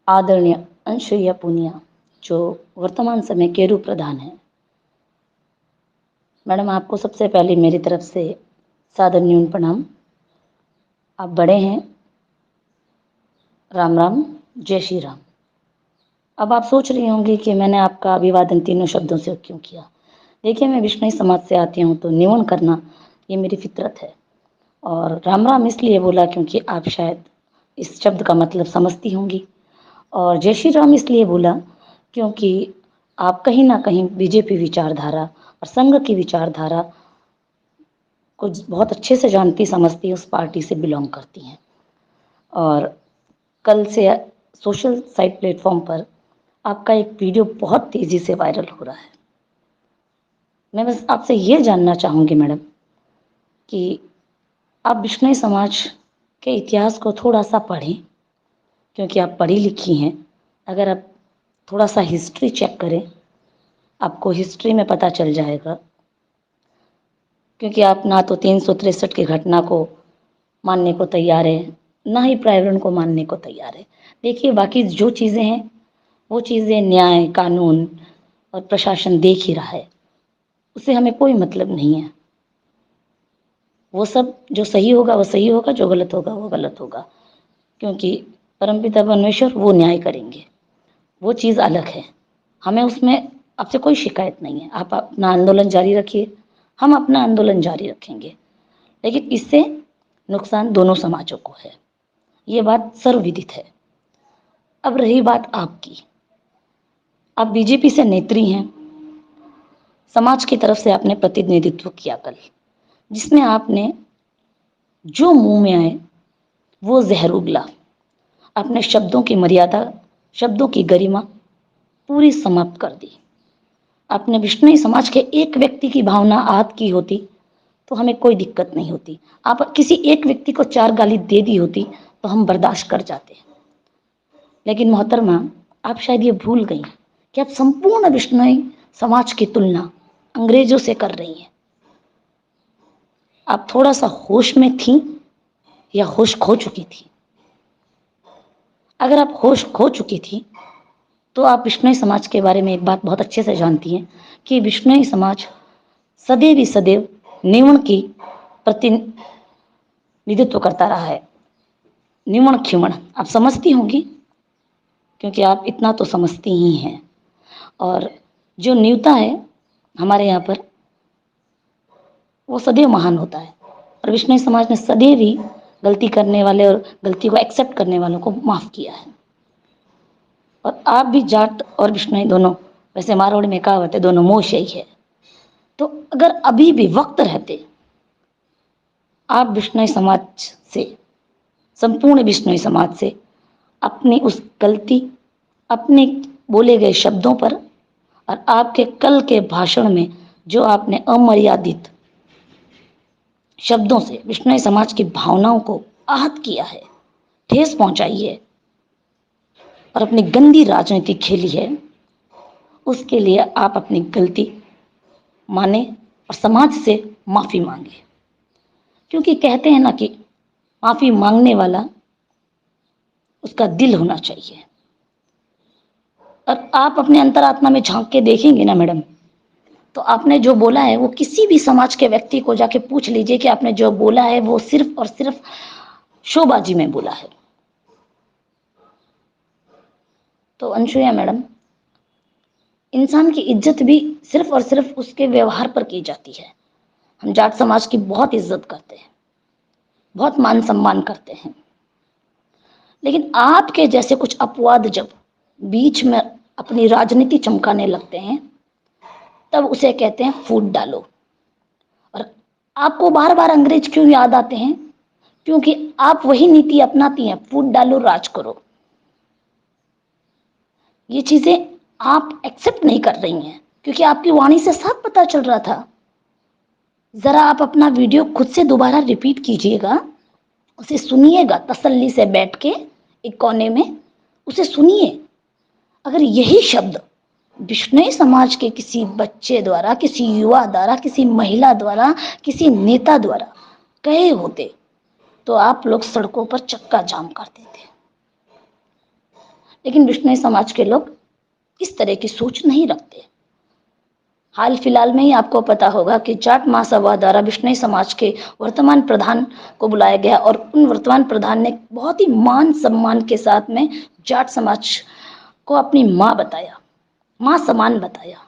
आदरणीय अंशुया पुनिया, जो वर्तमान समय केरू प्रधान हैं। मैडम, आपको सबसे पहले मेरी तरफ से सादर न्यून प्रणाम। आप बड़े हैं, राम राम, जय श्री राम। अब आप सोच रही होंगी कि मैंने आपका अभिवादन तीनों शब्दों से क्यों किया। देखिए, मैं विष्णु समाज से आती हूँ, तो निवन करना ये मेरी फितरत है। और राम राम इसलिए बोला क्योंकि आप शायद इस शब्द का मतलब समझती होंगी। और जय श्री राम इसलिए बोला क्योंकि आप कहीं ना कहीं बीजेपी विचारधारा और संघ की विचारधारा को बहुत अच्छे से जानती समझती, उस पार्टी से बिलोंग करती हैं। और कल से सोशल साइट प्लेटफॉर्म पर आपका एक वीडियो बहुत तेज़ी से वायरल हो रहा है। मैं बस आपसे ये जानना चाहूँगी मैडम कि आप बिश्नोई समाज के इतिहास को थोड़ा सा पढ़ें, क्योंकि आप पढ़ी लिखी हैं। अगर आप थोड़ा सा हिस्ट्री चेक करें, आपको हिस्ट्री में पता चल जाएगा, क्योंकि आप ना तो 363 की घटना को मानने को तैयार है, ना ही प्राइवेट को मानने को तैयार है। देखिए, बाकी जो चीज़ें हैं वो चीज़ें न्याय, कानून और प्रशासन देख ही रहा है, उससे हमें कोई मतलब नहीं है। वो सब जो सही होगा वो सही होगा, जो गलत होगा वो गलत होगा, क्योंकि परमपिता परमेश्वर वो न्याय करेंगे, वो चीज़ अलग है। हमें उसमें आपसे कोई शिकायत नहीं है। आप अपना आंदोलन जारी रखिए, हम अपना आंदोलन जारी रखेंगे, लेकिन इससे नुकसान दोनों समाजों को है, ये बात सर्वविदित है। अब रही बात आपकी, आप बीजेपी से नेत्री हैं, समाज की तरफ से आपने प्रतिनिधित्व किया कल, जिसमें आपने जो मुंह में आए वो जहर उगला। आपने शब्दों की मर्यादा, शब्दों की गरिमा पूरी समाप्त कर दी। आपने विष्णु समाज के एक व्यक्ति की भावना आहत की होती तो हमें कोई दिक्कत नहीं होती। आप किसी एक व्यक्ति को 4 गाली दे दी होती तो हम बर्दाश्त कर जाते। लेकिन मोहतरमा, आप शायद ये भूल गई कि आप संपूर्ण विष्णु समाज की तुलना अंग्रेजों से कर रही हैं। आप थोड़ा सा होश में थी या होश खो चुकी थी? अगर आप होश खो चुकी थी तो आप विष्णु समाज के बारे में एक बात बहुत अच्छे से जानती हैं कि विष्णु समाज सदैव ही सदैव निवण की प्रतिनिधित्व करता रहा है। निवण खिवण आप समझती होंगी, क्योंकि आप इतना तो समझती ही हैं। और जो न्यूता है हमारे यहाँ पर, वो सदैव महान होता है। और विष्णु समाज ने सदैव ही गलती करने वाले और गलती को एक्सेप्ट करने वालों को माफ़ किया है। और आप भी जाट और विष्णु दोनों, वैसे मारवाड़ी में कहावत है, दोनों मोह ही है। तो अगर अभी भी वक्त रहते आप विष्णु समाज से, संपूर्ण विष्णु समाज से अपनी उस गलती, अपने बोले गए शब्दों पर और आपके कल के भाषण में जो आपने अमर्यादित शब्दों से विष्णु समाज की भावनाओं को आहत किया है, ठेस पहुंचाई है और अपनी गंदी राजनीति खेली है, उसके लिए आप अपनी गलती माने और समाज से माफ़ी मांगे। क्योंकि कहते हैं ना कि माफ़ी मांगने वाला, उसका दिल होना चाहिए। और आप अपने अंतरात्मा में झांक के देखेंगे ना मैडम, तो आपने जो बोला है वो किसी भी समाज के व्यक्ति को जाके पूछ लीजिए कि आपने जो बोला है वो सिर्फ और सिर्फ शोबाजी में बोला है। तो अंशुया मैडम, इंसान की इज्जत भी सिर्फ और सिर्फ उसके व्यवहार पर की जाती है। हम जाट समाज की बहुत इज्जत करते हैं, बहुत मान सम्मान करते हैं, लेकिन आपके जैसे कुछ अपवाद जब बीच में अपनी राजनीति चमकाने लगते हैं, तब उसे कहते हैं फूट डालो। और आपको बार बार अंग्रेज क्यों याद आते हैं? क्योंकि आप वही नीति अपनाती हैं, फूट डालो, राज करो। ये चीजें आप एक्सेप्ट नहीं कर रही हैं, क्योंकि आपकी वाणी से साफ पता चल रहा था। जरा आप अपना वीडियो खुद से दोबारा रिपीट कीजिएगा, उसे सुनिएगा तसल्ली से बैठ के एक कोने में, उसे सुनिए। अगर यही शब्द विष्णु समाज के किसी बच्चे द्वारा, किसी युवा द्वारा, किसी महिला द्वारा, किसी नेता द्वारा कहे होते तो आप लोग सड़कों पर चक्का जाम कर देते। लेकिन बिश्नोई समाज के लोग इस तरह की सोच नहीं रखते। हाल फिलहाल में ही आपको पता होगा कि जाट महासभा द्वारा बिश्नोई समाज के वर्तमान प्रधान को बुलाया गया और उन वर्तमान प्रधान ने बहुत ही मान सम्मान के साथ में जाट समाज को अपनी माँ बताया, माँ समान बताया।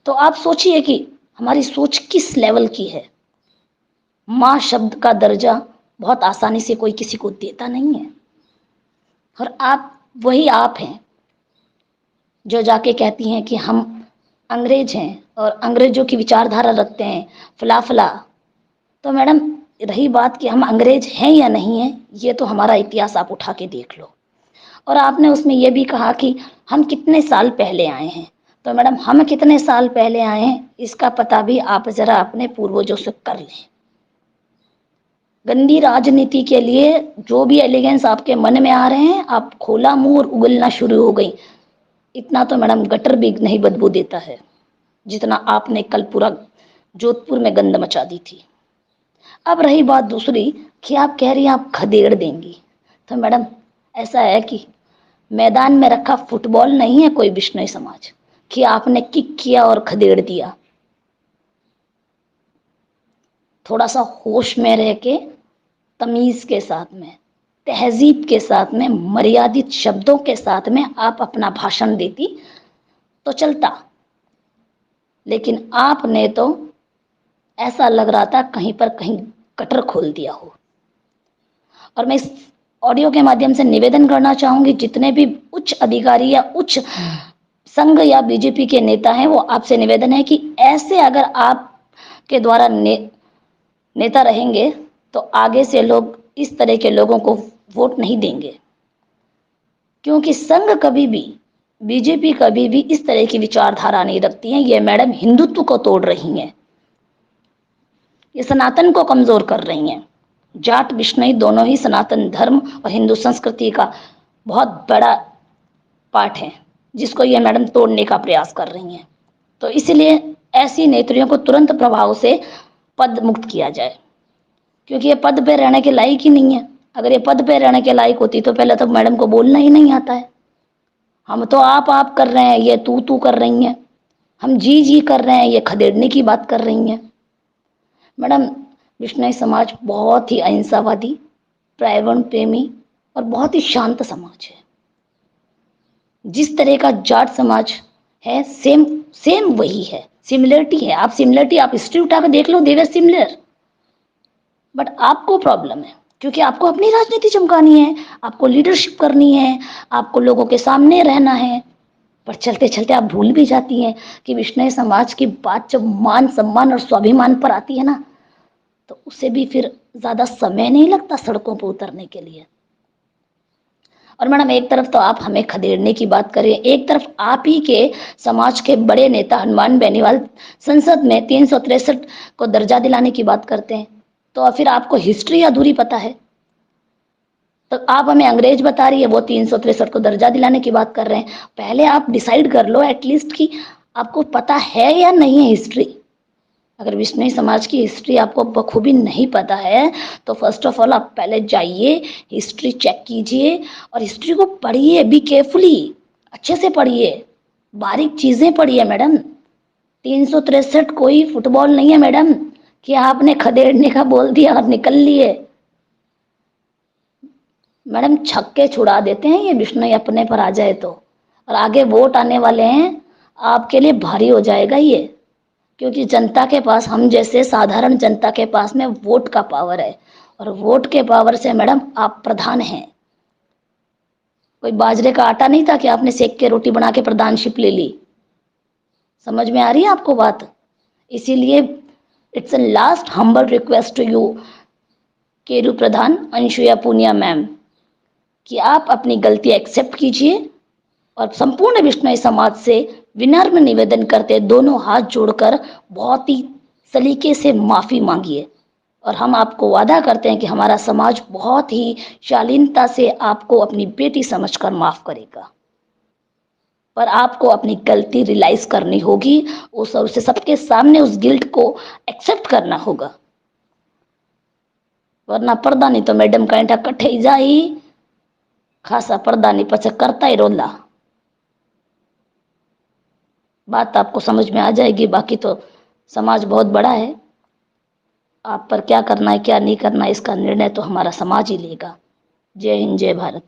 तो आप सोचिए कि हमारी सोच किस लेवल की है। माँ शब्द का दर्जा बहुत आसानी से कोई किसी को देता नहीं है। और आप वही आप हैं जो जाके कहती हैं कि हम अंग्रेज हैं और अंग्रेजों की विचारधारा रखते हैं, फला फला। तो मैडम, रही बात कि हम अंग्रेज हैं या नहीं हैं, ये तो हमारा इतिहास आप उठा के देख लो। और आपने उसमें यह भी कहा कि हम कितने साल पहले आए हैं। तो मैडम, हम कितने साल पहले आए हैं इसका पता भी आप जरा अपने पूर्वजों से कर लें। गंदी राजनीति के लिए जो भी एलिगेंस आपके मन में आ रहे हैं, आप खोला मुंह और उगलना शुरू हो गई। इतना तो मैडम गटर भी नहीं बदबू देता है जितना आपने कल पूरा जोधपुर में गंद मचा दी थी। अब रही बात दूसरी कि आप कह रही हैं आप खदेड़ देंगी। तो मैडम, ऐसा है कि मैदान में रखा फुटबॉल नहीं है कोई बिश्नोई समाज कि आपने किक किया और खदेड़ दिया। थोड़ा सा होश में रह के, तमीज के साथ में, तहजीब के साथ में, मर्यादित शब्दों के साथ में आप अपना भाषण देती तो चलता। लेकिन आपने तो ऐसा लग रहा था कहीं पर कहीं कटर खोल दिया हो। और मैं इस ऑडियो के माध्यम से निवेदन करना चाहूंगी, जितने भी उच्च अधिकारी या उच्च संघ या बीजेपी के नेता हैं, वो आपसे निवेदन है कि ऐसे अगर आप के द्वारा नेता रहेंगे तो आगे से लोग इस तरह के लोगों को वोट नहीं देंगे। क्योंकि संघ कभी भी, बीजेपी कभी भी इस तरह की विचारधारा नहीं रखती है। ये मैडम हिंदुत्व को तोड़ रही हैं, ये सनातन को कमजोर कर रही हैं। जाट बिश्नोई दोनों ही सनातन धर्म और हिंदू संस्कृति का बहुत बड़ा पार्ट है, जिसको ये मैडम तोड़ने का प्रयास कर रही हैं। तो इसलिए ऐसी नेत्रियों को तुरंत प्रभाव से पद मुक्त किया जाए, क्योंकि ये पद पे रहने के लायक ही नहीं है। अगर ये पद पे रहने के लायक होती तो पहले तो मैडम को बोलना ही नहीं आता है। हम तो आप कर रहे हैं, ये तू कर रही हैं। हम जी कर रहे हैं, ये खदेड़ने की बात कर रही हैं। मैडम, बिश्नोई समाज बहुत ही अहिंसावादी, पर्यावरण प्रेमी और बहुत ही शांत समाज है। जिस तरह का जाट समाज है, सेम सेम वही है, सिमिलरिटी है। आप सिमिलरिटी, आप हिस्ट्री उठा कर देख लो, दे वर सिमिलर। बट आपको प्रॉब्लम है क्योंकि आपको अपनी राजनीति चमकानी है, आपको लीडरशिप करनी है, आपको लोगों के सामने रहना है। पर चलते चलते आप भूल भी जाती हैं कि बिश्नोई समाज की बात जब मान सम्मान और स्वाभिमान पर आती है ना, तो उसे भी फिर ज्यादा समय नहीं लगता सड़कों पर उतरने के लिए। और मैडम, एक तरफ तो आप हमें खदेड़ने की बात करें, एक तरफ आप ही के समाज के बड़े नेता हनुमान बेनीवाल संसद में 363 को दर्जा दिलाने की बात करते हैं। तो फिर आपको हिस्ट्री अधूरी पता है। तो आप हमें अंग्रेज बता रही है, वो 363 को दर्जा दिलाने की बात कर रहे हैं। पहले आप डिसाइड कर लो एटलीस्ट कि आपको पता है या नहीं है हिस्ट्री। अगर बिश्नोई समाज की हिस्ट्री आपको बखूबी नहीं पता है तो फर्स्ट ऑफ ऑल आप पहले जाइए, हिस्ट्री चेक कीजिए और हिस्ट्री को पढ़िए, बी केयरफुली, अच्छे से पढ़िए, बारीक चीजें पढ़िए। मैडम, 363 कोई फुटबॉल नहीं है मैडम कि आपने खदेड़ने का बोल दिया और निकल लिए। मैडम, छक्के छुड़ा देते हैं ये बिश्नोई अपने पर आ जाए तो, और आगे वोट आने वाले हैं, आपके लिए भारी हो जाएगा ये। क्योंकि जनता के पास, हम जैसे साधारण जनता के पास में वोट का पावर है, और वोट के पावर से मैडम आप प्रधान हैं। कोई बाजरे का आटा नहीं था कि आपने सेक के रोटी बना के प्रधानशिप ले ली। समझ में आ रही है आपको बात? इसीलिए it's a last humble request to you केरू प्रधान अंशुया पूनिया मैम, कि आप अपनी गलती एक्सेप्ट कीजिए और संपूर्ण बिश्नोई समाज से विनम्र निवेदन करते दोनों हाथ जोड़कर बहुत ही सलीके से माफी मांगिए। और हम आपको वादा करते हैं कि हमारा समाज बहुत ही शालीनता से आपको अपनी बेटी समझकर माफ करेगा। पर आपको अपनी गलती रियलाइज करनी होगी, उसे सबके सामने उस गिल्ट को एक्सेप्ट करना होगा, वरना पर्दा नहीं तो मैडम कहीं कट्ठे जाई खासा पर्दा नहीं पचक करता ही रोला। बात आपको समझ में आ जाएगी। बाकी तो समाज बहुत बड़ा है, आप पर क्या करना है क्या नहीं करना है इसका निर्णय तो हमारा समाज ही लेगा। जय हिंद, जय भारत।